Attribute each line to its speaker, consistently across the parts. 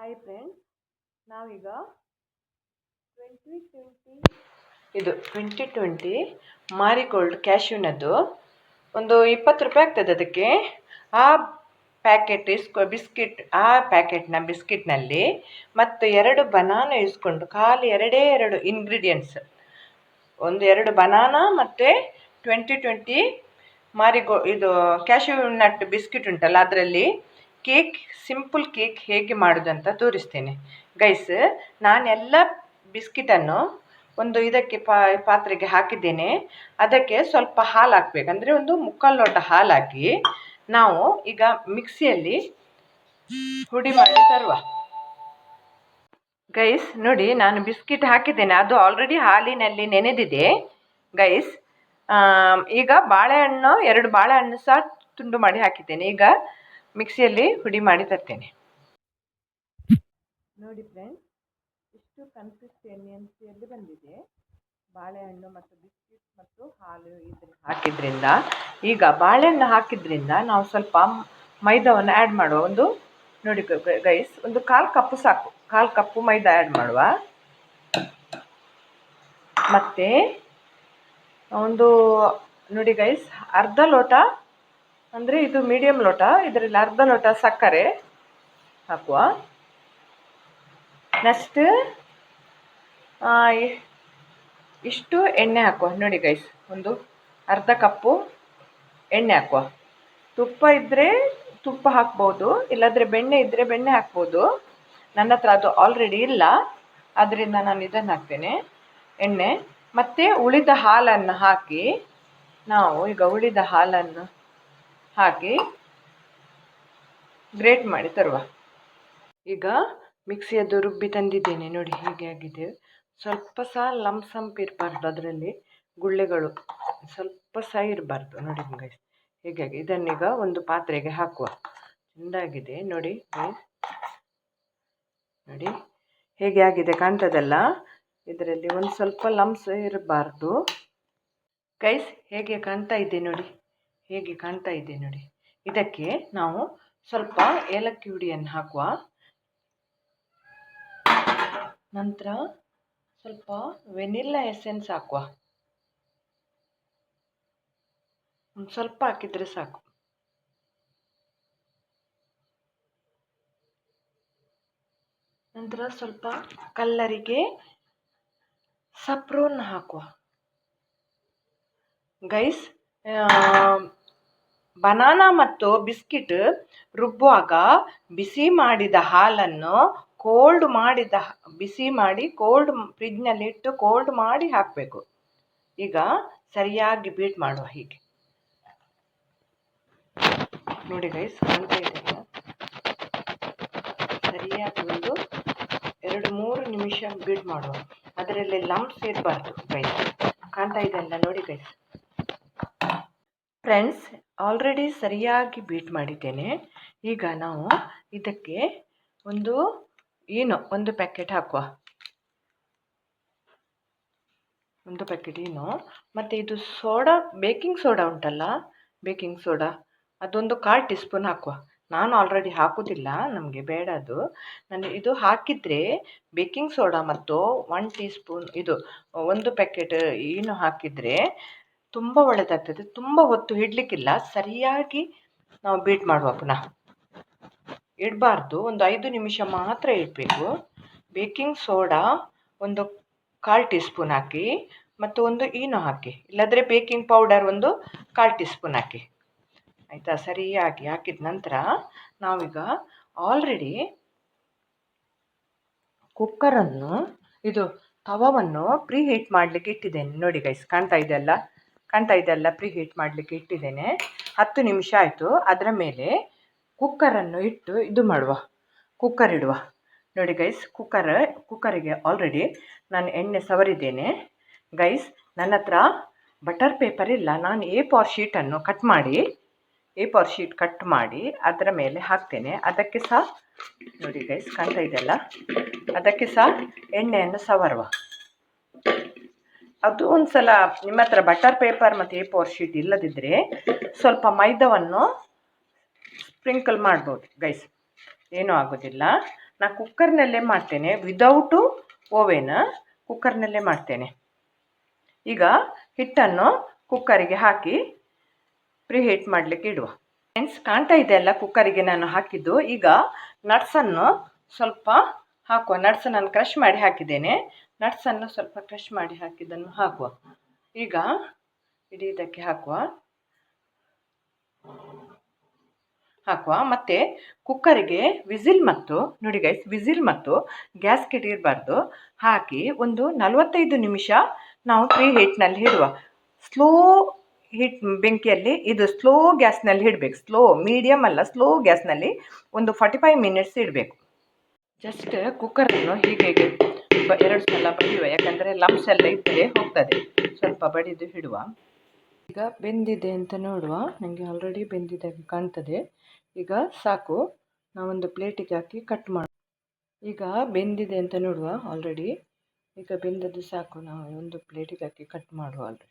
Speaker 1: Hi friends, ನಾವೀಗ 2020 marigold ಕ್ಯಾಶ್ಯೂನದ್ದು ಒಂದು 20 ರೂಪಾಯಿ ಆಗ್ತದೆ. ಅದಕ್ಕೆ ಆ ಪ್ಯಾಕೆಟ್ನ ಬಿಸ್ಕಿಟ್ನಲ್ಲಿ ಮತ್ತು 2 ಬನಾನಾ ಇಸ್ಕೊಂಡು ಖಾಲಿ ಎರಡು ಇಂಗ್ರೀಡಿಯೆಂಟ್ಸ್, 2 ಬನಾನಾ ಮತ್ತು 2020 ಇದು ಕ್ಯಾಶ್ಯೂ ನಟ್ ಬಿಸ್ಕಿಟ್ ಉಂಟಲ್ಲ, ಅದರಲ್ಲಿ ಸಿಂಪಲ್ ಕೇಕ್ ಹೇಗೆ ಮಾಡೋದಂತ ತೋರಿಸ್ತೇನೆ ಗೈಸ್. ನಾನೆಲ್ಲ ಬಿಸ್ಕಿಟನ್ನು ಒಂದು ಇದಕ್ಕೆ ಪಾತ್ರೆಗೆ ಹಾಕಿದ್ದೇನೆ. ಅದಕ್ಕೆ ಸ್ವಲ್ಪ ಹಾಲು ಹಾಕಬೇಕು, ಅಂದರೆ ಒಂದು 3/4 ಲೋಟ ಹಾಲು ಹಾಕಿ ನಾವು ಈಗ ಮಿಕ್ಸಿಯಲ್ಲಿ ಹುಡಿ ಮಾಡಿ ತರುವ ಗೈಸ್. ನೋಡಿ, ನಾನು ಬಿಸ್ಕಿಟ್ ಹಾಕಿದ್ದೇನೆ, ಅದು ಆಲ್ರೆಡಿ ಹಾಲಿನಲ್ಲಿ ನೆನೆದಿದೆ ಗೈಸ್. ಈಗ 2 ಬಾಳೆಹಣ್ಣು ಸಹ ತುಂಡು ಮಾಡಿ ಹಾಕಿದ್ದೇನೆ. ಈಗ ಮಿಕ್ಸಿಯಲ್ಲಿ ಹುಡಿ ಮಾಡಿ ತರ್ತೇನೆ. ನೋಡಿ ಫ್ರೆಂಡ್ಸ್, ಇಷ್ಟು ಕನ್ಸಿಸ್ಟೆನ್ಸಿಯಲ್ಲಿ ಬಂದಿದೆ. ಬಾಳೆಹಣ್ಣು ಮತ್ತು ಬಿಸ್ಕಿಟ್ ಮತ್ತು ಹಾಲು ಹಾಕಿದ್ರಿಂದ, ಈಗ ಬಾಳೆಹಣ್ಣು ಹಾಕಿದ್ರಿಂದ ನಾವು ಸ್ವಲ್ಪ ಮೈದಾವನ್ನು ಆ್ಯಡ್ ಮಾಡುವ. ನೋಡಿ ಗೈಸ್, 1/4 ಕಪ್ ಸಾಕು, 1/4 ಕಪ್ ಮೈದಾ ಆ್ಯಡ್ ಮಾಡುವ. ಮತ್ತು ನೋಡಿ ಗೈಸ್, ಅರ್ಧ ಲೋಟ, ಅಂದರೆ ಇದು ಮೀಡಿಯಂ ಲೋಟ, ಇದರಲ್ಲಿ ಅರ್ಧ ಲೋಟ ಸಕ್ಕರೆ ಹಾಕುವ. ನೆಕ್ಸ್ಟ್ ಇಷ್ಟು ಎಣ್ಣೆ ಹಾಕುವ. ನೋಡಿ ಗೈಸ್, ಅರ್ಧ ಕಪ್ಪು ಎಣ್ಣೆ ಹಾಕುವ. ತುಪ್ಪ ಇದ್ದರೆ ತುಪ್ಪ ಹಾಕ್ಬೋದು, ಇಲ್ಲಾಂದರೆ ಬೆಣ್ಣೆ ಇದ್ದರೆ ಬೆಣ್ಣೆ ಹಾಕ್ಬೋದು. ನನ್ನ ಹತ್ರ ಅದು ಆಲ್ರೆಡಿ ಇಲ್ಲ, ಅದರಿಂದ ನಾನು ಇದನ್ನು ಹಾಕ್ತೇನೆ, ಎಣ್ಣೆ. ಮತ್ತು ಉಳಿದ ಹಾಲನ್ನು ಹಾಕಿ ಗ್ರೇಟ್ ಮಾಡಿ ತರುವ. ಈಗ ಮಿಕ್ಸಿಯದ್ದು ರುಬ್ಬಿ ತಂದಿದ್ದೇನೆ. ನೋಡಿ ಹೀಗೆ ಆಗಿದೆ. ಸ್ವಲ್ಪ ಸಹ ಲಂಪ್ಸಂಪ್ ಇರಬಾರ್ದು, ಅದರಲ್ಲಿ ಗುಳ್ಳೆಗಳು ಸ್ವಲ್ಪ ಸಹ ಇರಬಾರ್ದು. ನೋಡಿ ಗೈಸ್, ಹೀಗಾಗಿ ಇದನ್ನೀಗ ಒಂದು ಪಾತ್ರೆಗೆ ಹಾಕುವ. ಚೆಂದಾಗಿದೆ ನೋಡಿ ಗೈಸ್, ನೋಡಿ ಹೇಗೆ ಆಗಿದೆ, ಕಾಣ್ತದಲ್ಲ. ಇದರಲ್ಲಿ ಒಂದು ಸ್ವಲ್ಪ ಲಂಪ್ಸ್ ಇರಬಾರ್ದು ಗೈಸ್. ಹೇಗೆ ಕಾಣ್ತಾ ಇದೆ ನೋಡಿ. ಇದಕ್ಕೆ ನಾವು ಸ್ವಲ್ಪ ಏಲಕ್ಕಿ ಹುಡಿಯನ್ನು ಹಾಕುವ. ನಂತರ ಸ್ವಲ್ಪ ವೆನಿಲ್ಲಾ ಎಸೆನ್ಸ್ ಹಾಕುವ, ಸ್ವಲ್ಪ ಹಾಕಿದರೆ ಸಾಕು. ನಂತರ ಸ್ವಲ್ಪ ಕಲ್ಲರಿಗೆ ಸಫ್ರೋನ್ ಹಾಕುವ ಗೈಸ್. ಬನಾನಾ ಮತ್ತು ಬಿಸ್ಕಿಟ್ ರುಬ್ಬುವಾಗ ಬಿಸಿ ಮಾಡಿದ ಹಾಲನ್ನು ಬಿಸಿ ಮಾಡಿ ಫ್ರಿಜ್ನಲ್ಲಿ ಇಟ್ಟು ಕೋಲ್ಡ್ ಮಾಡಿ ಹಾಕಬೇಕು. ಈಗ ಸರಿಯಾಗಿ ಬೀಟ್ ಮಾಡುವ. ಹೀಗೆ ನೋಡಿ ಗೈಸ್, ಕಾಣ್ತಾ ಇದೆಯಲ್ಲ, ಸರಿಯಾಗಿ 2-3 ನಿಮಿಷ ಬೀಟ್ ಮಾಡುವ. ಅದರಲ್ಲಿ ಲಂಪ್ಸ್ ಇರಬಾರ್ದು ಗೈಸ್, ಕಾಣ್ತಾ ಇದೆಯಲ್ಲ ನೋಡಿ ಗೈಸ್. ಫ್ರೆಂಡ್ಸ್, ಆಲ್ರೆಡಿ ಸರಿಯಾಗಿ ಬೀಟ್ ಮಾಡಿದ್ದೇನೆ. ಈಗ ನಾವು ಇದಕ್ಕೆ ಒಂದು ಪ್ಯಾಕೆಟ್ ಹಾಕುವ, 1 ಪ್ಯಾಕೆಟ್ ಈನೋ. ಮತ್ತು ಇದು ಬೇಕಿಂಗ್ ಸೋಡಾ ಉಂಟಲ್ಲ, ಬೇಕಿಂಗ್ ಸೋಡಾ ಅದೊಂದು 1/4 ಟೀ ಸ್ಪೂನ್ ಹಾಕುವ. ನಾನು ಆಲ್ರೆಡಿ ಹಾಕುವುದಿಲ್ಲ, ನಮಗೆ ಬೇಡ ಅದು. ಇದು ಹಾಕಿದರೆ ಬೇಕಿಂಗ್ ಸೋಡಾ ಮತ್ತು 1 ಟೀ ಸ್ಪೂನ್ 1 ಪ್ಯಾಕೆಟ್ ಈನೋ ಹಾಕಿದರೆ ತುಂಬ ಒಳ್ಳೆಯದಾಗ್ತದೆ. ತುಂಬ ಹೊತ್ತು ಇಡಲಿಕ್ಕಿಲ್ಲ, ಸರಿಯಾಗಿ ನಾವು ಬೀಟ್ ಮಾಡುವ. ಪುನಃ ಇಡಬಾರ್ದು, ಒಂದು 5 ನಿಮಿಷ ಮಾತ್ರ ಇಡಬೇಕು. ಬೇಕಿಂಗ್ ಸೋಡಾ 1/4 ಟೀ ಸ್ಪೂನ್ ಹಾಕಿ, ಮತ್ತು 1 ಈನೋ ಹಾಕಿ, ಇಲ್ಲಾಂದರೆ ಬೇಕಿಂಗ್ ಪೌಡರ್ 1/4 ಟೀ ಸ್ಪೂನ್ ಹಾಕಿ, ಆಯಿತಾ. ಸರಿಯಾಗಿ ಹಾಕಿದ ನಂತರ ನಾವೀಗ ಆಲ್ರೆಡಿ ಕುಕ್ಕರನ್ನು ತವವನ್ನು ಪ್ರೀ ಹೀಟ್ ಮಾಡಲಿಕ್ಕೆ ಇಟ್ಟಿದ್ದೇನೆ. ನೋಡಿ ಗೈಸ್, ಕಾಣ್ತಾ ಇದೆಯಲ್ಲ, ಪ್ರೀ ಹೀಟ್ ಮಾಡಲಿಕ್ಕೆ ಇಟ್ಟಿದ್ದೇನೆ. 10 ನಿಮಿಷ ಆಯಿತು. ಅದರ ಮೇಲೆ ಕುಕ್ಕರನ್ನು ಇಟ್ಟು ಕುಕ್ಕರ್ ಇಡುವ. ನೋಡಿ ಗೈಸ್, ಕುಕ್ಕರಿಗೆ ಆಲ್ರೆಡಿ ನಾನು ಎಣ್ಣೆ ಸವರಿದ್ದೇನೆ ಗೈಸ್. ನನ್ನ ಹತ್ರ ಬಟರ್ ಪೇಪರ್ ಇಲ್ಲ, ನಾನು A4 ಶೀಟನ್ನು ಕಟ್ ಮಾಡಿ ಅದರ ಮೇಲೆ ಹಾಕ್ತೇನೆ. ಅದಕ್ಕೆ ಸಹ ನೋಡಿ ಗೈಸ್, ಕಾಣ್ತಾ ಇದೆಯಲ್ಲ, ಅದಕ್ಕೆ ಸಹ ಎಣ್ಣೆಯನ್ನು ಸವರುವ. ಅದು ಒಂದ್ಸಲ ನಿಮ್ಮ ಹತ್ರ ಬಟರ್ ಪೇಪರ್ ಮತ್ತು A4 ಶೀಟ್ ಇಲ್ಲದಿದ್ದರೆ ಸ್ವಲ್ಪ ಮೈದಾವನ್ನು ಸ್ಪ್ರಿಂಕಲ್ ಮಾಡ್ಬೋದು ಗೈಸ್, ಏನೂ ಆಗೋದಿಲ್ಲ. ನಾನು ಕುಕ್ಕರ್ನಲ್ಲೇ ಮಾಡ್ತೇನೆ, ವಿದೌಟು ಓವೆನ್ ಕುಕ್ಕರ್ನಲ್ಲೇ ಮಾಡ್ತೇನೆ. ಈಗ ಹಿಟ್ಟನ್ನು ಕುಕ್ಕರಿಗೆ ಹಾಕಿ ಪ್ರಿಹೀಟ್ ಮಾಡಲಿಕ್ಕೆ ಇಡುವ. ಫ್ರೆಂಡ್ಸ್, ಕಾಣ್ತಾ ಇದೆ ಅಲ್ಲ ಕುಕ್ಕರಿಗೆ ನಾನು ಹಾಕಿದ್ದು. ಈಗ ನಟ್ಸನ್ನು ಸ್ವಲ್ಪ ಹಾಕುವ. ನಟ್ಸ್ ನಾನು ಕ್ರಷ್ ಮಾಡಿ ಹಾಕಿದ್ದೇನೆ. ನಟ್ಸನ್ನು ಸ್ವಲ್ಪ ಕ್ರಷ್ ಮಾಡಿ ಹಾಕಿದ್ದನ್ನು ಹಾಕುವ. ಈಗ ಇಡೀ ಇದಕ್ಕೆ ಹಾಕುವ. ಮತ್ತು ಕುಕ್ಕರಿಗೆ ವಿಸಿಲ್ ಮತ್ತು ನೋಡಿ ಗೈಸ್, ವಿಸಿಲ್ ಮತ್ತು ಗ್ಯಾಸ್ಕೆಟ್ ಇರಬಾರ್ದು. ಹಾಕಿ ಒಂದು 45 ನಿಮಿಷ ನಾವು ಪ್ರೀ ಹೀಟ್ನಲ್ಲಿ ಇಡುವ. ಸ್ಲೋ ಹೀಟ್ ಬೆಂಕಿಯಲ್ಲಿ, ಇದು ಸ್ಲೋ ಗ್ಯಾಸ್ನಲ್ಲಿ ಇಡಬೇಕು. ಸ್ಲೋ, ಮೀಡಿಯಮ್ ಅಲ್ಲ, ಸ್ಲೋ ಗ್ಯಾಸ್ನಲ್ಲಿ ಒಂದು 45 ಮಿನಿಟ್ಸ್ ಇಡಬೇಕು. ಜಸ್ಟ್ ಕುಕ್ಕರನ್ನು ಹೀಗೆ 2 ಸಲ ಬಡಿಯುವ, ಯಾಕಂದರೆ ಲಮ್ಸ್ ಎಲ್ಲ ಇದ್ದರೆ ಹೋಗ್ತದೆ. ಸ್ವಲ್ಪ ಬಡಿದು ಇಡುವ. ಈಗ ಬೆಂದಿದೆ ಅಂತ ನೋಡುವ. ನನಗೆ ಆಲ್ರೆಡಿ ಬೆಂದಿದ್ದಾಗೆ ಕಾಣ್ತದೆ. ಈಗ ಸಾಕು, ನಾವೊಂದು ಪ್ಲೇಟಿಗೆ ಹಾಕಿ ಕಟ್ ಮಾಡುವ. ಈಗ ಬೆಂದಿದೆ ಅಂತ ನೋಡುವ ಆಲ್ರೆಡಿ. ಈಗ ಬೆಂದದ್ದು ಸಾಕು, ನಾವು ಒಂದು ಪ್ಲೇಟಿಗೆ ಹಾಕಿ ಕಟ್ ಮಾಡುವ. ಆಲ್ರೆಡಿ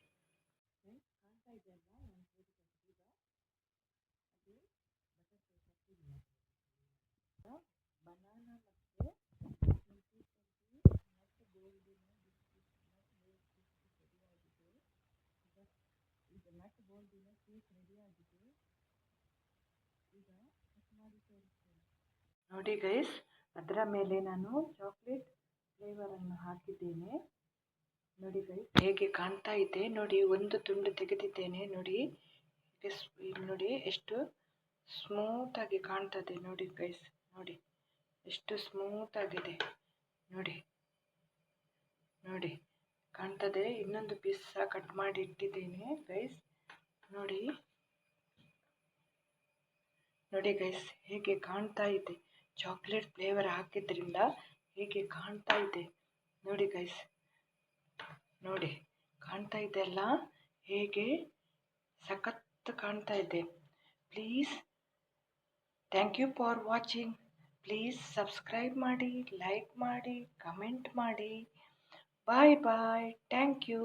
Speaker 1: ಬನಾನಾ ಮತ್ತು ಈಗ ನಟ್ ಗೋಲ್ಡಿನ ಕೇಕ್ ರೆಡಿ ಆಗಿದೆ. ಈಗ ಕಟ್ ಮಾಡಿ ತೋರಿಸ್ತೇನೆ ನೋಡಿ ಗೈಸ್. ಅದರ ಮೇಲೆ ನಾನು ಚಾಕ್ಲೇಟ್ ಫ್ಲೇವರನ್ನು ಹಾಕಿದ್ದೇನೆ. ನೋಡಿ ಗೈಸ್ ಹೇಗೆ ಕಾಣ್ತಾ ಇದೆ ನೋಡಿ. ಒಂದು ತುಂಡು ತೆಗೆದಿದ್ದೇನೆ ನೋಡಿ. ಇಲ್ಲಿ ನೋಡಿ ಎಷ್ಟು ಸ್ಮೂತಾಗಿ ಕಾಣ್ತದೆ ನೋಡಿ ಗೈಸ್. ನೋಡಿ ಎಷ್ಟು ಸ್ಮೂತಾಗಿದೆ ನೋಡಿ. ನೋಡಿ ಕಾಣ್ತದೆ. ಇನ್ನೊಂದು ಪೀಸ್ ಸಹ ಕಟ್ ಮಾಡಿ ಇಟ್ಟಿದ್ದೇನೆ ಗೈಸ್. ನೋಡಿ ನೋಡಿ ಗೈಸ್ ಹೇಗೆ ಕಾಣ್ತಾ ಇದೆ. ಚಾಕ್ಲೇಟ್ ಫ್ಲೇವರ್ ಹಾಕಿದ್ರಿಂದ ಹೇಗೆ ಕಾಣ್ತಾ ಇದೆ ನೋಡಿ ಗೈಸ್. ನೋಡಿ ಕಾಣ್ತಾ ಇದೆ ಅಲ್ಲ ಹೇಗೆ ಸಖತ್ ಕಾಣ್ತಾ ಇದೆ. Please, thank you for watching. Please subscribe ಮಾಡಿ, ಲೈಕ್ ಮಾಡಿ, ಕಮೆಂಟ್ ಮಾಡಿ. Bye bye. Thank you.